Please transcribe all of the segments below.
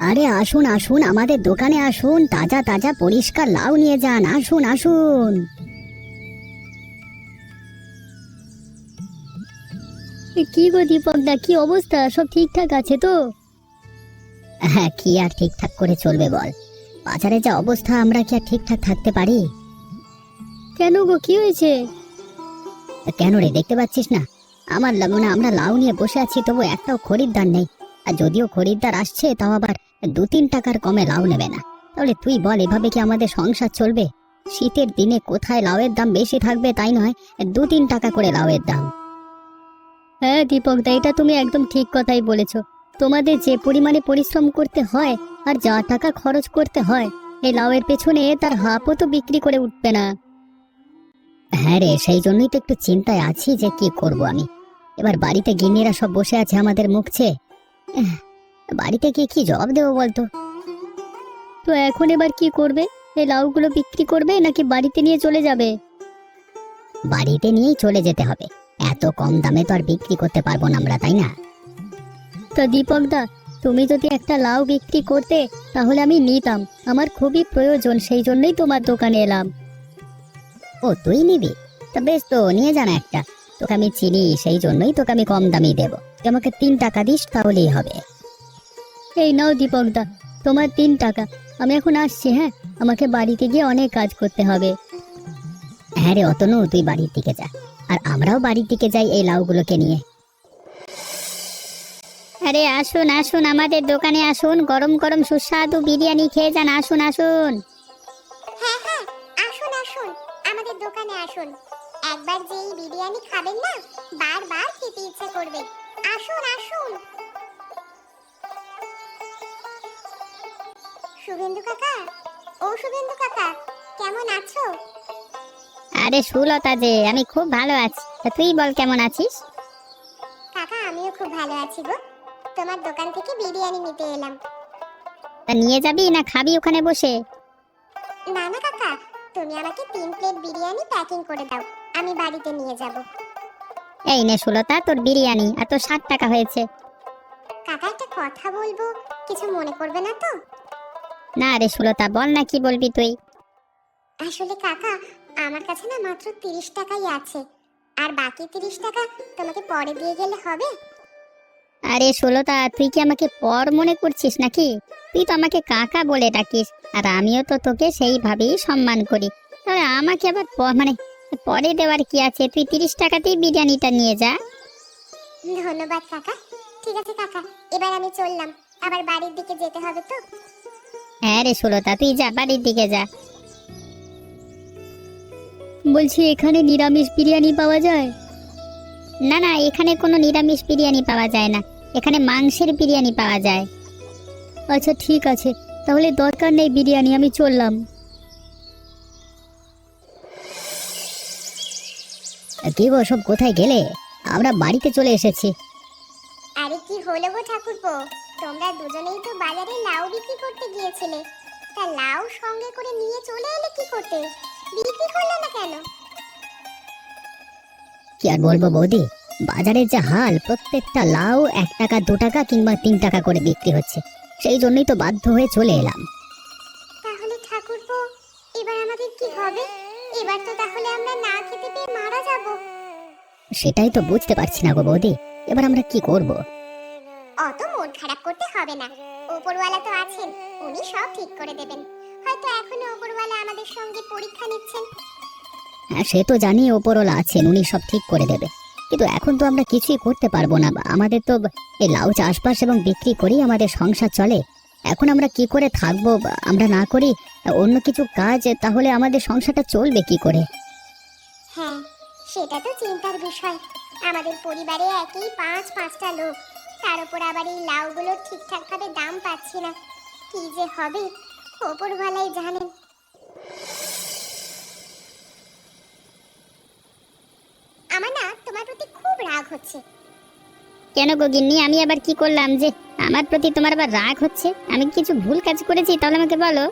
আরে আসুন আসুন, আমাদের দোকানে আসুন, তাজা তাজা পরিষ্কার লাউ নিয়ে যান, আসুন আসুন। কি গো দীপক দা, কি অবস্থা? সব ঠিকঠাক আছে তো? হ্যাঁ, কি আর ঠিকঠাক করে চলবে বল? বাজারে যা অবস্থা, আমরা কি আর ঠিকঠাক থাকতে পারি? কেন গো, কি হয়েছে? কেন রে, দেখতে পাচ্ছিস না? মানে আমরা লাউ নিয়ে বসে আছি, তবু একটাও খরিদ্দার নেই। আর যদিও খরিদ্দার আসছে, তাও আবার 2-3 টাকার কমে লাউ নেবে না। তাহলে তুই বল, এভাবে কি আমাদের সংসার চলবে? শীতের দিনে কোথায় লাউয়ের দাম বেশি থাকবে তাই নয়, 2-3 টাকা করে লাউয়ের দাম। হ্যাঁ দীপক দা, এটা তুমি একদম ঠিক কথাই বলেছো। তোমাদের যে পরিমাণে পরিশ্রম করতে হয় আর যা টাকা খরচ করতে হয়, এই লাউয়ের পেছনে তার হাফও তো বিক্রি করে উঠবে না। হ্যাঁ রে, সেই জন্যই তো একটু চিন্তায় আছি যে কি করব আমি। এবার বাড়িতে গিন্নিরা সব বসে আছে আমাদের মুখ চেয়ে। এহ, বাড়িতে গিয়ে কি জবাব দেবো বলতো? তো এখন এবার কি করবে? এই লাউগুলো বিক্রি করবে নাকি বাড়িতে নিয়ে চলে যাবে? বাড়িতে নিয়েই চলে যেতে হবে। এত কম দামে তো আর বিক্রি করতে পারবো না আমরা, তাই না? তা দীপক দা, তুমি যদি একটা লাউ বিক্রি করতে তাহলে আমি নিতাম। আমার খুবই প্রয়োজন, সেই জন্যই তোমার দোকানে এলাম। ও, তুই নিবি? তা বেশ, তো নিয়ে যা না একটা। তোকে আমি চিনি, সেই জন্যই তোকে আমি কম দামই দেবো। তুই আমাকে 3 টাকা দিস, তাহলেই হবে। এই নাও দীপক দা, তোমার 3 টাকা। আমি এখন আসছি, হ্যাঁ? আমাকে বাড়িতে গিয়ে অনেক কাজ করতে হবে। হ্যাঁ রে অতনু, তুই বাড়ির দিকে যা, আর আমরাও বাড়ির দিকে যাই এই লাউগুলোকে নিয়ে। আরে আসুন আসুন, আমাদের দোকানে আসুন, গরম গরম সুস্বাদু বিরিয়ানি খেয়ে যান, আসুন আসুন। হ্যাঁ হ্যাঁ, আসুন আসুন, আমাদের দোকানে আসুন। একবার যে এই বিরিয়ানি খাবেন না, বারবার খেতে ইচ্ছে করবে। আসুন আসুন। শুভেন্দু কাকা, ও শুভেন্দু কাকা, কেমন আছো? আরে সুলতা যে, আমি খুব ভালো আছি। তা তুই বল, কেমন আছিস? কাকা, আমিও খুব ভালো আছি গো। তোমার দোকান থেকে বিরিয়ানি নিতে এলাম। তা নিয়ে যাবি না খাবি ওখানে বসে? না না কাকা, তুমি আমাকে 3 প্লেট বিরিয়ানি প্যাকিং করে দাও, আমি বাড়িতে নিয়ে যাব। এই নে সুলতা, তোর বিরিয়ানি। আর তোর 60 টাকা হয়েছে। কাকা, একটা কথা বলবো, কিছু মনে করবে না তো? না রে সুলতা, বল না, কি বলবি তুই? আসলে কাকা, আমার কাছে না মাত্র 30 টাকাই আছে, আর বাকি 30 টাকা তোমাকে পরে দিয়ে গেলে হবে? আরে সুলতা, তুই কি আমাকে পর মনে করছিস নাকি? তুই তো আমাকে কাকা বলে ডাকিস, আর আমিও তো তোকে সেইভাবেই সম্মান করি। তবে আমাকে আবার মানে পরে দেওয়ার কি আছে? তুই 30 টাকাতেই বিরিয়ানিটা নিয়ে যা। ধন্যবাদ কাকা। ঠিক আছে কাকা, এবার আমি চললাম, আবার বাড়ির দিকে যেতে হবে তো। হ্যাঁ রে সুলতা, তুই যা, বাড়ির দিকে যা। বলছি, এখানে নিরামিষ বিরিয়ানি পাওয়া যায়? না না, এখানে কোনো নিরামিষ বিরিয়ানি পাওয়া যায় না। এখানে মাংসের বিরিয়ানি পাওয়া যায়। আচ্ছা ঠিক আছে, তাহলে দরকার নেই বিরিয়ানি, আমি চললাম। কি গো, সব কোথায় গেলে? আমরা বাড়িতে চলে এসেছি। আরে কি হলো গো ঠাকুরপো, তোমরা দুজনেই তো বাজারে লাউ বিক্রি করতে গিয়েছিলে, তা লাউ সঙ্গে করে নিয়ে চলে এলে কি করতে? বিক্রি করলে না কেন? কি আর বলবো বৌদি, বাজারের যা হাল, প্রত্যেকটা লাউ 1 টাকা 2 টাকা কিংবা 3 টাকা করে বিক্রি হচ্ছে। সেই জন্যই তো বাধ্য হয়ে চলে এলাম। তাহলে ঠাকুরপো, এবার আমাদের কি হবে? এবার তো তাহলে আমরা না খেতে পেয়ে মারা যাব। সেটাই তো বুঝতে পারছি না গো বৌদি, এবার আমরা কি করব? অত মন খারাপ করতে হবে না, ওপরওয়ালা তো আছেন, উনি সব ঠিক করে দেবেন। হয়তো এখনো ওপরওয়ালা আমাদের সঙ্গে পরীক্ষা নিচ্ছেন। হ্যাঁ, সে তো জানি ওপরওয়ালা আছেন, উনি সব ঠিক করে দেবে। কিন্তু এখন তো আমরা কিছুই করতে পারবো না। আমাদের তো এই লাউ চাষবাস এবং বিক্রি করেই আমাদের সংসার চলে। এখন আমরা কি করে থাকবো? আমরা না করি অন্য কিছু কাজ, তাহলে আমাদের সংসারটা চলবে কি করে? হ্যাঁ, সেটা তো চিন্তার বিষয়। আমাদের পরিবারে একই 5-5টা লোক, তার উপর আবার এই লাউগুলোর ঠিকঠাক ভাবে দাম পাচ্ছি না। কি যে হবে, ওপরওয়ালাই জানেন। আমার না তোমার প্রতি খুব রাগ হচ্ছে। কেন গো গিন্নি, আমি আবার কি করলাম যে আমার প্রতি তোমার আবার রাগ হচ্ছে? আমি কিছু ভুল কাজ করেছি? তাহলে আমাকে বলো।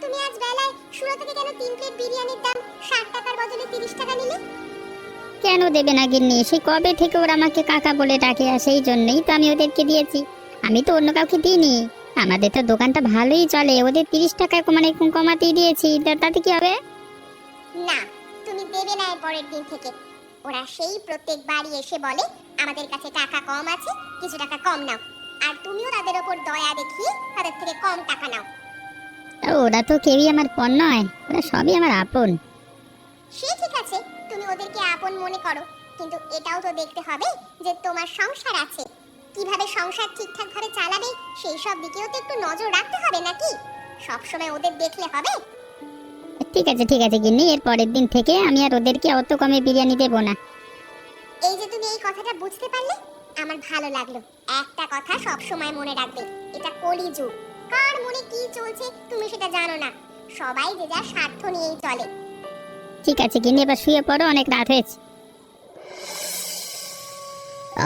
তুমি আজ বেলায় সুরা থেকে কেন 3 প্লেট বিরিয়ানির দাম 60 টাকার বদলে 30 টাকা নিলে? কেন দেবে না গিন্নি? সেই কবে থেকে ওরা আমাকে কাকা বলে ডাকে, আর সেই জন্যই তো আমি ওদেরকে দিয়েছি। আমি তো অন্য কাউকে দিইনি। আমাদের তো দোকানটা ভালোই চলে, ওদের 30 টাকা মানে কমাতেই দিয়েছি, তাতে কি হবে? না, তুমি দেবে না এর পরের দিন থেকে। ওরা সেই প্রত্যেকবারই এসে বলে আমাদের কাছে টাকা কম আছে, কিছু টাকা কম নাও। আর তুমিও তাদের ওপর দয়া দেখিয়ে তাদের থেকে কম টাকা নাও। ওরা তো কেউই আমার পণ নয়, ওরা সবই আমার আপন। সে ঠিক আছে, তুমি ওদেরকে আপন মনে করো, কিন্তু এটাও তো দেখতে হবে যে তোমার সংসার আছে। কিভাবে সংসার ঠিকঠাক ভাবে চালাবে সেই সব দিকেও তো একটু নজর রাখতে হবে নাকি? সবসময় ওদের দেখলে হবে? ঠিক আছে গিন্নি, এর পরের দিন থেকে আমি আর ওদেরকে অত কমে বিরিয়ানি দেবো না। এই যে তুমি এই কথাটা বুঝতে পারলে, আমার ভালো লাগলো। একটা কথা সব সময় মনে রাখবে, এটা কলিযুগ। কার মনে কি চলছে তুমি সেটা জানো না। সবাই যে যার স্বার্থ নিয়েই চলে। ঠিক আছে গিন্নি, এবার শুয়ে পড়ো, অনেক রাত হয়েছে।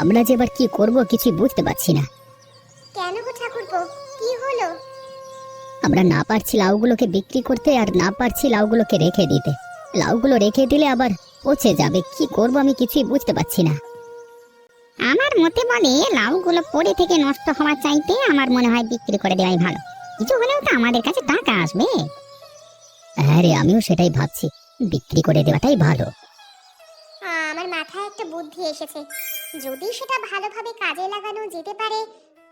আমরা যে এবার কি করব কিছু বুঝতে পারছি না। কেন গো ঠাকুরপো, কি হলো? আমরা না পারছি লাউগুলোকে বিক্রি করতে, আর না পারছি লাউগুলোকে রেখে দিতে। লাউগুলো রেখে দিলে আবার পচে যাবে, কি করব আমি কিছুই বুঝতে পারছি না। আমার মতে বলে লাউগুলো পড়ে থেকে নষ্ট হওয়ার চাইতে আমার মনে হয় বিক্রি করে দেওয়াই ভালো, কিছু হলেও তো আমাদের কাছে টাকা আসবে। হ্যাঁ রে, আমিও সেটাই ভাবছি, বিক্রি করে দেওয়াটাই ভালো। আমার মাথায় একটা বুদ্ধি এসেছে। যদি সেটা ভালোভাবে কাজে লাগানো যেতে পারে,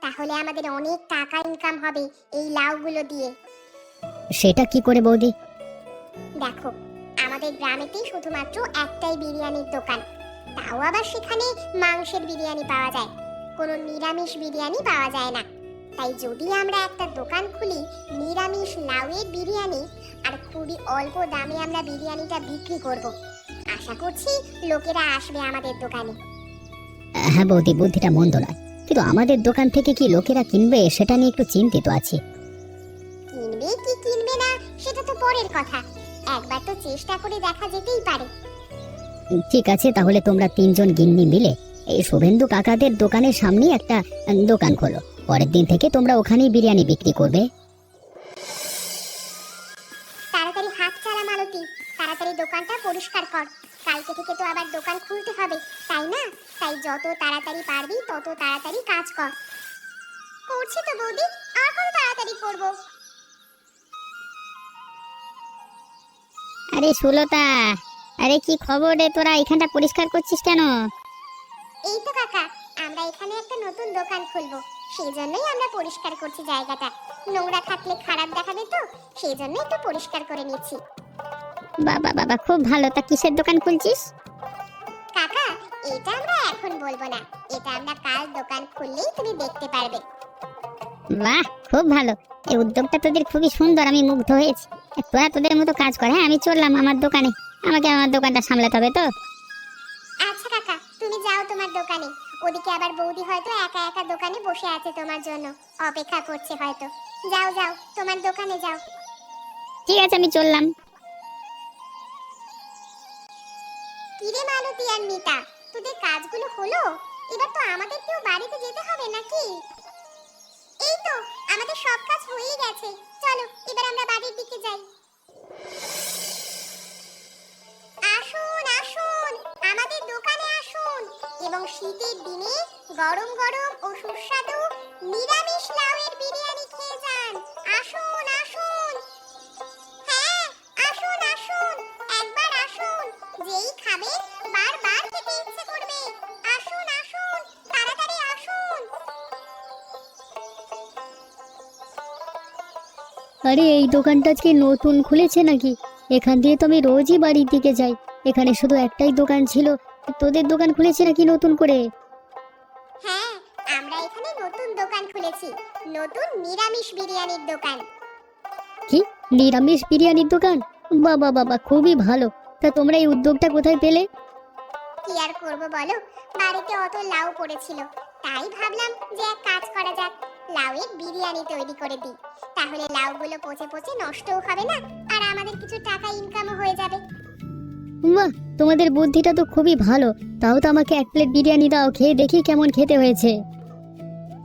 তাহলে আমাদের অনেক টাকা ইনকাম হবে এই লাউগুলো দিয়ে। সেটা কি করে বৌদি? দেখো, আমাদের গ্রামেতেই শুধুমাত্র একটাই বিরিয়ানির দোকান, তাও আবার সেখানে মাংসের বিরিয়ানি পাওয়া যায়, কোনো নিরামিষ বিরিয়ানি পাওয়া যায় না। তাই যদি আমরা একটা দোকান খুলি নিরামিষ লাউয়ের বিরিয়ানি, আর খুবই অল্প দামে আমরা বিরিয়ানিটা বিক্রি করব, আশা করছি লোকেরা আসবে আমাদের দোকানে। হ্যাঁ বৌদি, বুদ্ধিটা মন্দ নয়, কিন্তু আমাদের দোকান থেকে কি লোকেরা কিনবে সেটা নিয়ে একটু চিন্তিত আছি। কিনবে কি কিনবে না সেটা তো পরের কথা, একবার তো চেষ্টা করে দেখা যেতেই পারে। ঠিক আছে, তাহলে তোমরা 3জন গিন্নি মিলে এই শুভেন্দু কাকাদের দোকানের সামনে একটা দোকান খোলো। পরের দিন থেকে তোমরা ওখানেই বিরিয়ানি বিক্রি করবে। তাড়াতাড়ি হাত চালা মালতী, তাড়াতাড়ি দোকানটা পরিষ্কার কর। কালকে থেকে তো আবার দোকান খুলতে হবে, তাই না? তাই যত তাড়াতাড়ি পারবি তত তাড়াতাড়ি কাজ কর। করছি তো বৌদি, আর কত তাড়াতাড়ি করব? আরে সুলতা, আরে কি খবর রে, তোরা এখানটা পরিষ্কার করছিস কেন? এই তো কাকা, আমরা এখানে একটা নতুন দোকান খুলবো, সেই জন্যই আমরা পরিষ্কার করছি জায়গাটা। নোংরা থাকলে খারাপ দেখাবে তো, সেই জন্য একটু পরিষ্কার করে নিচ্ছি। বাবা বাবা, খুব ভালো। তা কিসের দোকান খুলছিস? কাকা, এটা আমরা এখন বলবো না, এটা আমরা কাল দোকান খুললেই তুমি দেখতে পারবে। বাহ, খুব ভালো, এই উদ্যোগটা তোদের খুবই সুন্দর, আমি মুগ্ধ হয়েছি। তোরা তোদের মতো কাজ কর, হ্যাঁ আমি চললাম আমার দোকানে, আমাকে আমার দোকানটা সামলাতে হবে তো। আচ্ছা কাকা, তুমি যাও তোমার দোকানে। ওদিকে আবার বৌদি হয়তো একা একা দোকানে বসে আছে, তোমার জন্য অপেক্ষা করছে হয়তো। যাও যাও, তোমার দোকানে যাও। ঠিক আছে, আমি চললাম। কিরে মালতী আর মিতা, তোদের কাজগুলো হলো? এবার তো আমাদেরকেও বাড়িতে যেতে হবে নাকি? এই তো, আমাদের সব কাজ হয়েই গেছে, চলো এবার আমরা বাড়ির দিকে যাই। আসুন আসুন, আমাদের দোকানে আসুন, এবং শীতের দিনে গরম গরম ও সুস্বাদু নিরামিষ লাউয়ের বিরিয়ানি খেয়ে যান। আসুন আসুন, হ্যাঁ আসুন আসুন, একবার আসুন, যেই খাবেন বারবার খেতে ইচ্ছে করবে। আসুন আসুন, তাড়াতাড়ি আসুন। আরে এই দোকানটা আজকে নতুন খুলেছে নাকি? এখান দিয়ে তো আমি রোজই বাড়ির দিকে যাই, এখানে শুধু একটাই দোকান ছিল, তোদের দোকান খুলেছে নাকি নতুন করে? হ্যাঁ, আমরা এখানে নতুন দোকান খুলেছি, নতুন নিরামিষ বিরিয়ানির দোকান। কি, নিরামিষ বিরিয়ানির দোকান? বাবা বাবা, খুবই ভালো। তা তোমরা এই উদ্যোগটা কোথায় পেলে? কি আর করব বলো, বাড়িতে অত লাউ পড়েছিল, তাই ভাবলাম যে এক কাজ করা যাক, লাউয়ের বিরিয়ানি তৈরি করে দিই। তাহলে লাউগুলো পচে পচে নষ্টও হবে না, আর আমাদের কিছু টাকা ইনকামও হয়ে যাবে। বাহ, তোমাদের বুদ্ধিটা তো খুবই ভালো। তাও তো আমাকে 1 প্লেট বিরিয়ানি দাও, খেয়ে দেখি কেমন খেতে হয়েছে।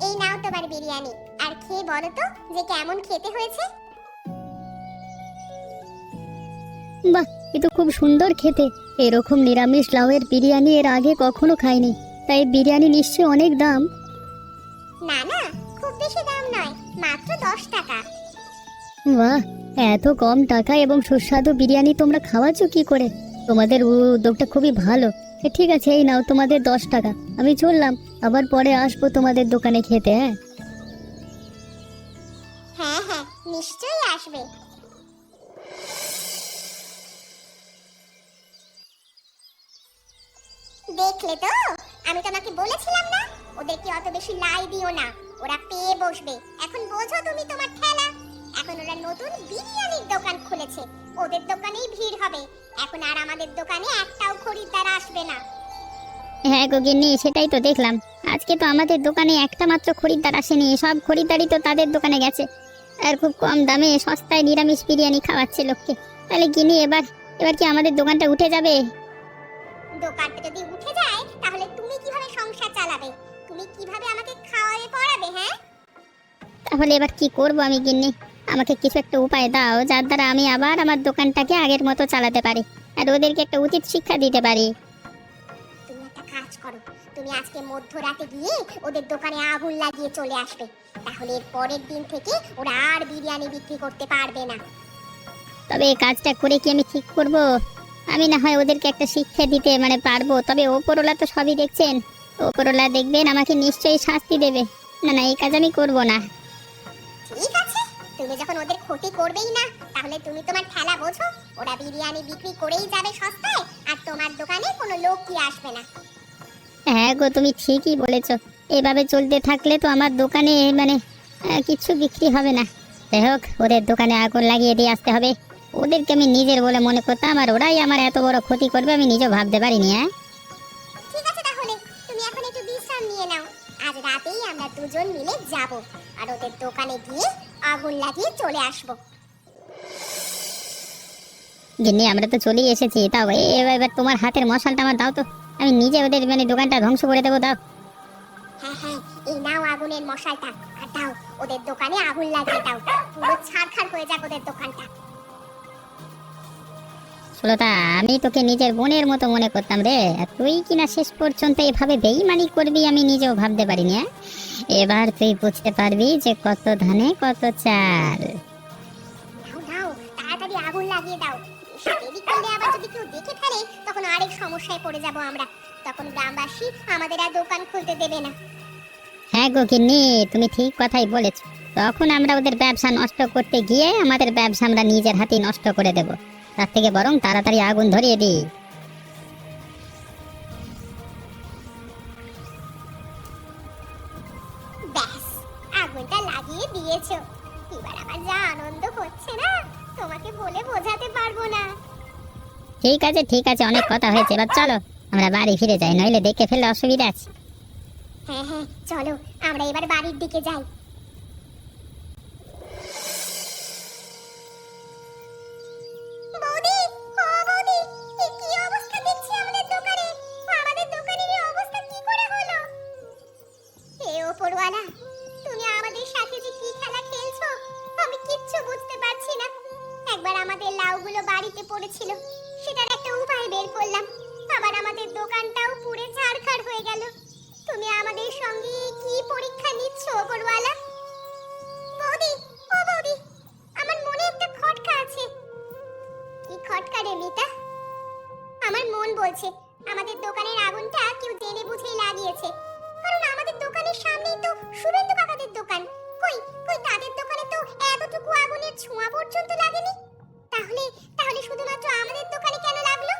এই নাও তোমার বিরিয়ানি, আর খেয়ে বলো তো যে কেমন খেতে হয়েছে। বাহ, এ তো খুব সুন্দর খেতে। এরকম নিরামিষ লাউয়ের বিরিয়ানি এর আগে কখনো খাইনি, তাই বিরিয়ানি নিশ্চয়ই অনেক দাম। না না, খুব বেশি দাম নয়, মাত্র 10 টাকা। বাহ, এত কম টাকা এবং সুস্বাদু বিরিয়ানি তোমরা খাওয়াচ্ছ কি করে? তোমাদের উদ্যোগটা খুবই ভালো। ঠিক আছে, এই নাও তোমাদের 10 টাকা। আমি চললাম, আবার পরে আসবো তোমাদের দোকানে খেতে। হ্যাঁ, হ্যাঁ হ্যাঁ, নিশ্চয়ই আসবে। দেখলে তো, আমি তোমাকে বলেছিলাম না, ওদেরকে অত বেশি লাই দিও না, ওরা পেয়ে বসবে। এখন বোঝো তুমি তোমার ঠেলা। এখন ওরা নতুন বিরিয়ানির দোকান খুলেছে, ওদের দোকানেই ভিড় হবে। এখন আর আমাদের দোকানে একটাও খরিদ্দার আসবে না। হ্যাঁ গো গিন্নি, সেটাই তো দেখলাম। আজকে তো আমাদের দোকানে একটা মাত্র খরিদ্দার আসেনি, সব খরিদ্দারই তো তাদের দোকানে গেছে। আর খুব কম দামে সস্তায় নিরামিষ বিরিয়ানি খাওয়াচ্ছে লোককে। তাহলে গিন্নি, এবার এবার কি আমাদের দোকানটা উঠে যাবে? দোকানটা যদি উঠে যায় তাহলে তুমি কিভাবে সংসার চালাবে? তুমি কিভাবে আমাকে খাওয়াবে পড়াবে? হ্যাঁ, তাহলে এবার কি করব আমি গিন্নি? আমাকে কিছু একটা উপায় দাও, যার দ্বারা আমি আবার আমার দোকানটাকে আগের মতো চালাতে পারি আর ওদেরকে একটা উচিত শিক্ষা দিতে পারি। তুমি একটা কাজ করো, তুমি আজকে মধ্যরাতে গিয়ে ওদের দোকানে আগুন লাগিয়ে চলে আসবে। তাহলে এর পরের দিন থেকে ওরা আর বিরিয়ানি বিক্রি করতে পারবে না। তবে এই কাজটা করে কি আমি ঠিক করব? আমি না হয় ওদেরকে একটা শিক্ষা দিতে পারবো, তবে ওপরওয়ালা তো সবই দেখছেন। ওপরওয়ালা দেখবেন, আমাকে নিশ্চয়ই শাস্তি দেবে। না না, এই কাজ আমি করব না। ঠিক আছে, তুমি যখন ওদের ক্ষতি করবেই না, তাহলে তুমি তোমার ঠেলা বোঝো। ওরা বিরিয়ানি বিক্রি করেই যাবে সস্তায়, আর তোমার দোকানে কোনো লোক কি আসবে না। হ্যাঁ গো, তুমি ঠিকই বলেছো। এভাবে চলতে থাকলে তো আমার দোকানে কিছু বিক্রি হবে না। যাই হোক, ওদের দোকানে আগুন লাগিয়ে দিয়ে আসতে হবে। ওদেরকে আমি নিজের বলে মনে করতাম, আর ওরাই আমার এত বড় ক্ষতি করবে আমি নিজেও ভাবতে পারিনি। হ্যাঁ, ঠিক আছে, তাহলে তুমি এখন একটু বিশ্রাম নিয়ে নাও। আজ রাতেই আমরা দুজন মিলে যাব আর ওদের দোকানে গিয়ে আগুন লাগিয়ে চলে আসব। গিন্নি, আমরা তো চলেই এসেছি। তাও এবার তোমার হাতের মশালটা আমার দাও তো, আমি নিজে ওদের দোকানটা ধ্বংস করে দেবো। দাও। হ্যাঁ হ্যাঁ, এই নাও আগুনের মশালটা, আর দাও ওদের দোকানে আগুন লাগিয়ে দাও। পুরো ছারখার হয়ে যাক ওদের দোকানটা। সুলতা, আমি তোকে নিজের বোনের মতো মনে করতাম রে, আর তুই কিনা শেষ পর্যন্ত এভাবে বেইমানি করবি আমি নিজেও ভাবতে পারিনি। হ্যাঁ, এবার তুই বুঝতে পারবি যে কত ধানে কত চাল। দাও দাও, তাড়াতাড়ি আগুন লাগিয়ে দাও। বেশি দেরি করলে আবার যদি কেউ দেখে ফেলে, তখন আরেক সমস্যায় পড়ে যাব আমরা। তখন গ্রামবাসী আমাদের আর দোকান খুলতে দেবে না। হ্যাঁ গো গিন্নি, তুমি ঠিক কথাই বলেছ। তখন আমরা ওদের ব্যবসা নষ্ট করতে গিয়ে আমাদের ব্যবসা আমরা নিজের হাতেই নষ্ট করে দেব। তার থেকে বরং তাড়াতাড়ি আগুন ধরিয়ে দিই। ব্যাস, আগুনটা লাগিয়ে দিয়েছো। এবার আমার যা আনন্দ হচ্ছে না, তোমাকে বলে বোঝাতে পারবো না। ঠিক আছে ঠিক আছে, অনেক কথা হয়েছে, এবার চলো আমরা বাড়ি ফিরে যাই, নইলে দেখে ফেললে অসুবিধা আছে। হ্যাঁ হ্যাঁ, চলো আমরা এবার বাড়ির দিকে যাই। বৌদি, ও বৌদি, এ কি অবস্থা দেখছি আমাদের দোকানে? আমাদের দোকানের এই অবস্থা কি করে হলো? হে ওপরওয়ালা, তুমি আমাদের সাথে যে কি খেলা খেলছো আমি কিচ্ছু বুঝতে পারছি না। একবার আমাদের লাউগুলো বাড়িতে পড়েছিল, সেটার একটা উপায় বের করলাম, আবার আমাদের দোকানটাও পুড়ে ছারখার হয়ে গেল। তুমি আমাদের সঙ্গে কি পরীক্ষা নিচ্ছ ওপরওয়ালা? বৌদি, ও বৌদি, আমার মনে একটা খটকা আছে। কি খটকা রে মিতা? আমার মন বলছে আমাদের দোকানের আগুনটা কেউ জেনে বুঝেই লাগিয়েছে। কারণ আমাদের দোকানের সামনেই তো শুভেন্দু কাকাদের দোকান। কই কই তাদের দোকানে তো এতটুকু আগুনের ছোঁয়া পর্যন্ত লাগেনি। তাহলে তাহলে শুধুমাত্র আমাদের দোকানে কেন লাগলো?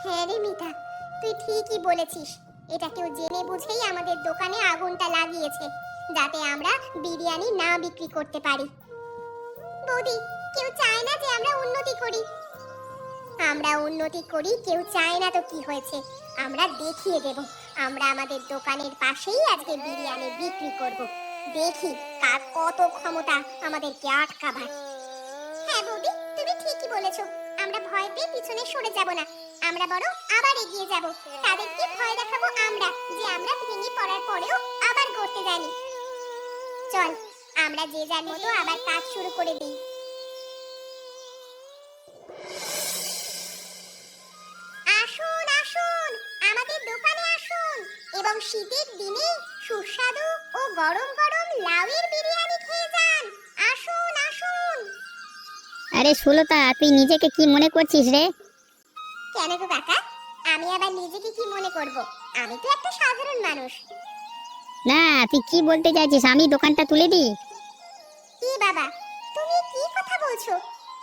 হ্যাঁ রে মিতা, তুই ঠিকই বলেছিস। এটা কেউ জেনে বুঝেই আমাদের দোকানে আগুনটা লাগিয়েছে, যাতে আমরা বিরিয়ানি না বিক্রি করতে পারি। বৌদি, কেউ চায় না যে আমরা উন্নতি করি। আমরা উন্নতি করি, কেউ চায় না তো কি হয়েছে? আমরা দেখিয়ে দেব, আমরা আমাদের দোকানের পাশেই আজকে বিরিয়ানি বিক্রি করব। দেখি কার কত ক্ষমতা আমাদেরকে আটকাবার। হ্যাঁ বৌদি, তুমি ঠিকই বলেছো। আমরা ভয় পেয়ে পিছনে সরে যাব না, আমরা বরং আবার এগিয়ে যাব। তাদেরকে ভয় দেখাবো আমরা, যে আমরা ভেঙে পড়ার পরেও আবার করতে জানি। চল, আমরা যে যার মতো আবার কাজ শুরু করে দিই। আসুন আসুন, আমাদের দোকানে আসুন এবং শীতের দিনে সুস্বাদু ও গরম গরম লাউয়ের বিরিয়ানি খেয়ে যান। আসুন আসুন। আরে সুলতা, তুই নিজেকে কি মনে করছিস রে? কেন গো কাকা, আমি আবার নিজেকে কি মনে করব? আমি তো একটা সাধারণ মানুষ। না, তুই কি বলতে চাইছিস? আমি দোকানটা তুলে দিই? কি বাবা, তুমি কি কথা বলছো?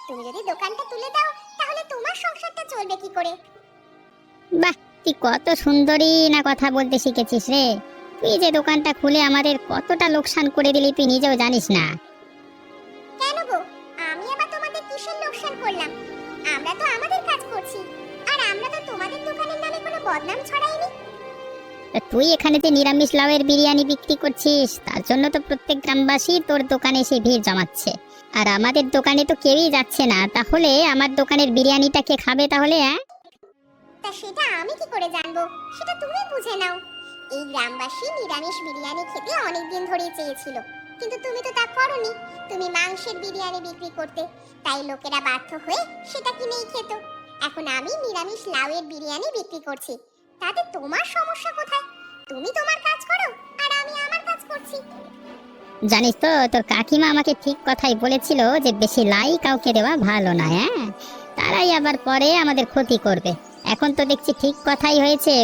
তুমি যদি দোকানটা তুলে দাও তাহলে তোমার সংসারটা চলবে কি করে? বাহ, তুই কত সুন্দরী না কথা বলতে শিখেছিস রে। তুই যে দোকানটা খুলে আমাদের কতটা লোকসান করে দিলি তুই নিজেও জানিস না। কেন গো, আমি আবার তোমাদের কিসের লোকসান করলাম? আমরা তো আমাদের কাজ করছি, আর আমরা তো তোমাদের দোকানের নামে কোনো বদনাম ছড়াইনি। তা তুই এখানে যে নিরামিষ লাউয়ের বিরিয়ানি বিক্রি করছিস, তার জন্য তো প্রত্যেক গ্রামবাসী তোর দোকানে এসে ভিড় জমাচ্ছে। আর আমাদের দোকানে তো কেউই যাচ্ছে না, তাহলে আমার দোকানের বিরিয়ানিটা কে খাবে তাহলে? তা সেটা আমি কি করে জানবো? সেটা তুমি বুঝে নাও। এই গ্রামবাসী নিরামিষ বিরিয়ানি খেতে অনেক দিন ধরেই চেয়েছিল, কিন্তু তুমি তো তা করনি। তুমি মাংসের বিরিয়ানি বিক্রি করতে, তাই লোকেরা বাধ্য হয়ে সেটা কিনেই খেত। এখন আমি নিরামিষ লাউয়ের বিরিয়ানি বিক্রি করছি, তাতে তোমার সমস্যা কোথায়? তুমি তোমার কাজ করো আর আমি আমার কাজ করছি। জানিস তো, তোর কাকিমা আমাকে ঠিক কথাই বলেছিল যে বেশি লাই কাউকে দেওয়া ভালো না। তারাই আবার পরে আমাদের ক্ষতি করবে। এখন তো দেখছি ঠিক কথাই হয়েছে।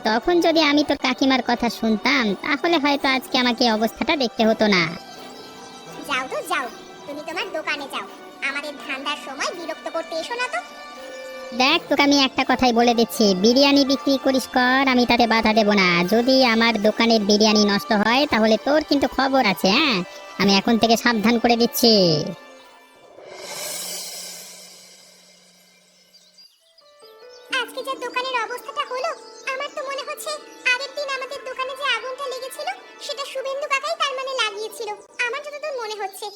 তখন যদি আমি তোর কাকিমার কথা শুনতাম, তাহলে হয়তো আজকে আমাকে এই অবস্থাটা দেখতে হতো না। যাও তো যাও, তুমি তোমার দোকানে যাও। আমাদের ধান্দার সময় বিরক্ত করতে এসো না তো। দেখ, তোকে আমি একটা কথাই বলে দিচ্ছি, বিরিয়ানি বিক্রি করিস কর, আমি তাতে বাধা দেব না। যদি আমার দোকানের বিরিয়ানি নষ্ট হয় তাহলে তোর কিন্তু খবর আছে। আমি এখন থেকে সাবধান করে দিচ্ছি। আজকে যে দোকানের অবস্থাটা হলো, আমার তো মনে হচ্ছে আগের দিন আমাদের দোকানে যে আগুনটা লেগেছিল সেটা শুভেন্দু কাকাই তার মানে লাগিয়েছিল। আমার যতদূর মনে হচ্ছে।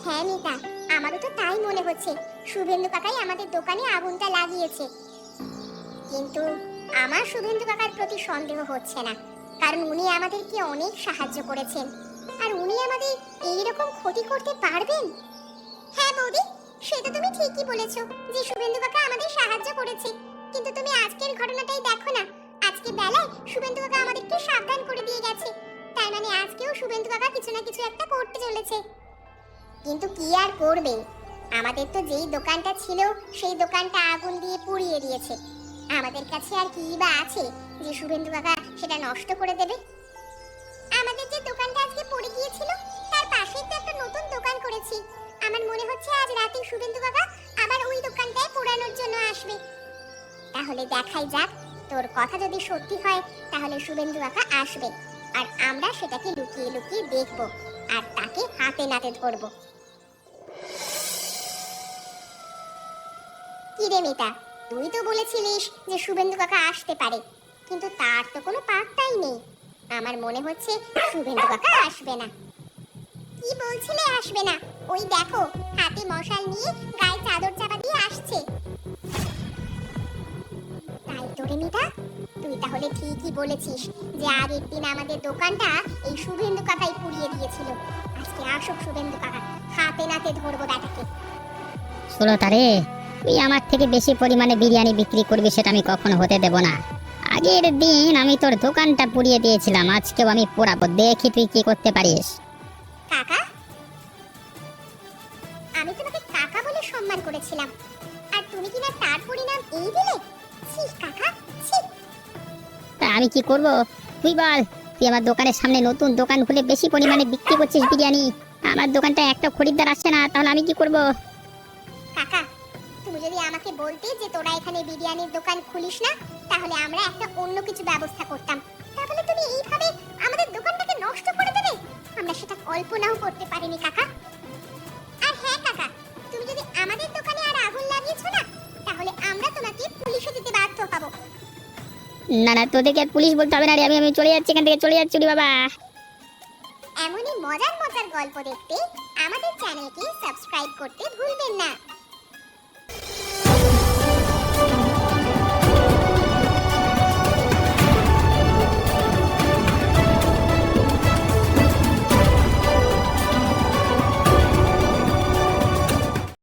হ্যাঁ মিতা, আমারও তো তাই মনে হচ্ছে, শুভেন্দু কাকাই আমাদের দোকানে আগুনটা লাগিয়েছে। কিন্তু আমার শুভেন্দু কাকার প্রতি সন্দেহ হচ্ছে না, কারণ উনি আমাদেরকে অনেক সাহায্য করেছেন। আর উনি আমাদের এই রকম ক্ষতি করতে পারবেন? হ্যাঁ বৌদি, সেটা তুমি ঠিকই বলেছো যে শুভেন্দু কাকা আমাদের সাহায্য করেছে, কিন্তু তুমি আজকের ঘটনাটাই দেখো না। আজকে বেলায় শুভেন্দু কাকা আমাদেরকে সাবধান করে দিয়ে গেছে, তার মানে আজকেও শুভেন্দু কাকা কিছু না কিছু একটা করতে চলেছে। কিন্তু কি আর করবে, আমাদের তো যেই দোকানটা ছিল সেই দোকানটা আগুন দিয়ে পুড়িয়ে দিয়েছে। আমাদের কাছে আর কি বা আছে যে শুভেন্দু কাকা সেটা নষ্ট করে দেবে? আমাদের যে দোকানটা আজকে পড়ে গিয়েছিল তার পাশেই তো একটা নতুন দোকান করেছি। আমার মনে হচ্ছে আজ রাতে শুভেন্দু কাকা আবার ওই দোকানটায় পোড়ানোর জন্য আসবে। তাহলে দেখাই যাক, তোর কথা যদি সত্যি হয় তাহলে শুভেন্দু কাকা আসবে, আর আমরা সেটাকে লুকিয়ে লুকিয়ে দেখব আর তাকে হাতে নাতে ধরব। কি রে মিতা, তুই তো বলেছিলিস যে শুভেন্দু কাকা আসতে পারে, কিন্তু তার তো কোনো পাত্তাই নেই। আমার মনে হচ্ছে শুভেন্দু কাকা আসবে না। কি বলছিলে আসবে না? ওই দেখো, হাতে মশাল নিয়ে গায়ে চাদর চাপা দিয়ে আসছে। তাই তো রে মিতা, তুই তাহলে ঠিকই বলেছিস যে আগের দিন আমাদের দোকানটা এই শুভেন্দু কাকাই পুড়িয়ে দিয়েছিল। আজকে আসুক শুভেন্দু কাকা, হাতে নাতে ধরবো ব্যাটাকে। সুলতা রে, তুই আমার থেকে বেশি পরিমাণে বিরিয়ানি বিক্রি করবি সেটা আমি কখনো হতে দেব না। আগের দিন আমি তোর দোকানটা পুড়িয়ে দিয়েছিলাম, আজকেও আমি পোড়াবো। দেখি তুই কি করতে পারিস। কাকা, আমি তোমাকে কাকা বলে সম্মান করেছিলাম, আর তুমি কিনা তার পরিণাম এই দিলে? ছি কাকা, ছি। তা আমি কি করব তুই বল? তুই আমার দোকানের সামনে নতুন দোকান খুলে বেশি পরিমাণে বিক্রি করছিস বিরিয়ানি, আমার দোকানটা একটা খরিদ্দার আসছে না, তাহলে আমি কি করব? কাকা, তুমি যদি আমাকে বলতে যে তোরা এখানে বিরিয়ানির দোকান খুলিস না, তাহলে আমরা একটা অন্য কিছু ব্যবস্থা করতাম। তাহলে তুমি এইভাবে আমাদের দোকানটাকে নষ্ট করে দেবে, আমরা সেটা কল্পনাও করতে পারিনি কাকা। আর হ্যাঁ কাকা, তুমি যদি আমাদের দোকানে আর আগুন লাগিয়েছো না, তাহলে আমরা তোমাকে পুলিশে দিতে বাধ্য হব। না না, তোদেরকে আর পুলিশ বলতে হবে না রে, আমি চলে যাচ্ছি এখান থেকে, চলে যাচ্ছি রে বাবা। এমনই মজার মজার গল্প দেখতে আমাদের চ্যানেলকে সাবস্ক্রাইব করতে ভুলবেন না।